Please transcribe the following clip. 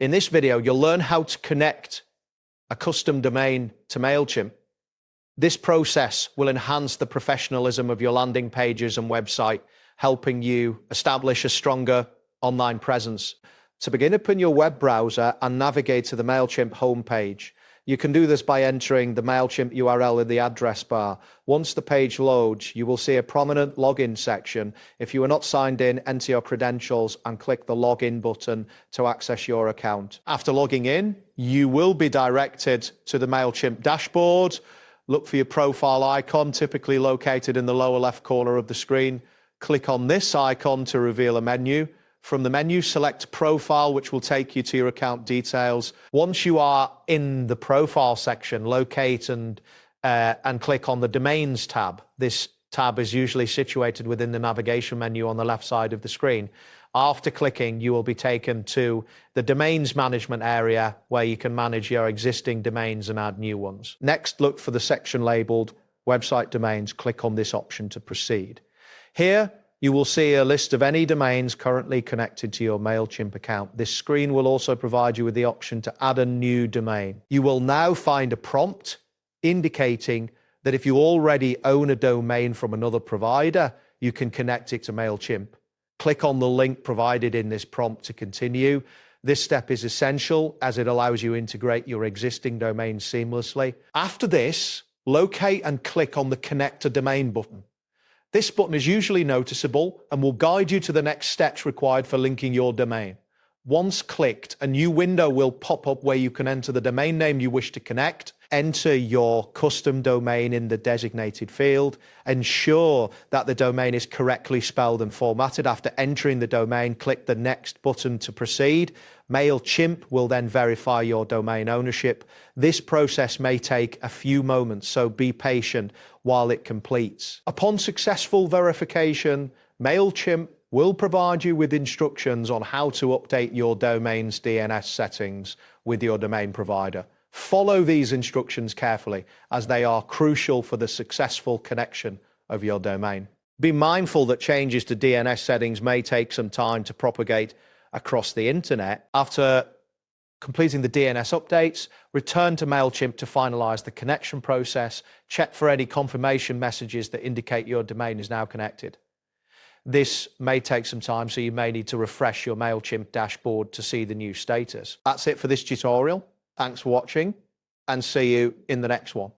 In this video, you'll learn how to connect a custom domain to Mailchimp. This process will enhance the professionalism of your landing pages and website, helping you establish a stronger online presence. To begin, open your web browser and navigate to the Mailchimp homepage. You can do this by entering the Mailchimp URL in the address bar. Once the page loads, you will see a prominent login section. If you are not signed in, enter your credentials and click the login button to access your account. After logging in, you will be directed to the Mailchimp dashboard. Look for your profile icon, typically located in the lower left corner of the screen. Click on this icon to reveal a menu. From the menu, select Profile, which will take you to your account details. Once you are in the Profile section, locate and click on the Domains tab. This tab is usually situated within the navigation menu on the left side of the screen. After clicking, you will be taken to the Domains Management area, where you can manage your existing domains and add new ones. Next, look for the section labeled Website Domains. Click on this option to proceed. Here, you will see a list of any domains currently connected to your Mailchimp account. This screen will also provide you with the option to add a new domain. You will now find a prompt indicating that if you already own a domain from another provider, you can connect it to Mailchimp. Click on the link provided in this prompt to continue. This step is essential as it allows you to integrate your existing domain seamlessly. After this, locate and click on the Connect a Domain button. This button is usually noticeable and will guide you to the next steps required for linking your domain. Once clicked, a new window will pop up where you can enter the domain name you wish to connect, enter your custom domain in the designated field, ensure that the domain is correctly spelled and formatted. After entering the domain, click the Next button to proceed. Mailchimp will then verify your domain ownership. This process may take a few moments, so be patient while it completes. Upon successful verification, Mailchimp will provide you with instructions on how to update your domain's DNS settings with your domain provider. Follow these instructions carefully, as they are crucial for the successful connection of your domain. Be mindful that changes to DNS settings may take some time to propagate across the internet. After completing the DNS updates, return to Mailchimp to finalize the connection process. Check for any confirmation messages that indicate your domain is now connected. This may take some time, so you may need to refresh your Mailchimp dashboard to see the new status. That's it for this tutorial. Thanks for watching, and see you in the next one.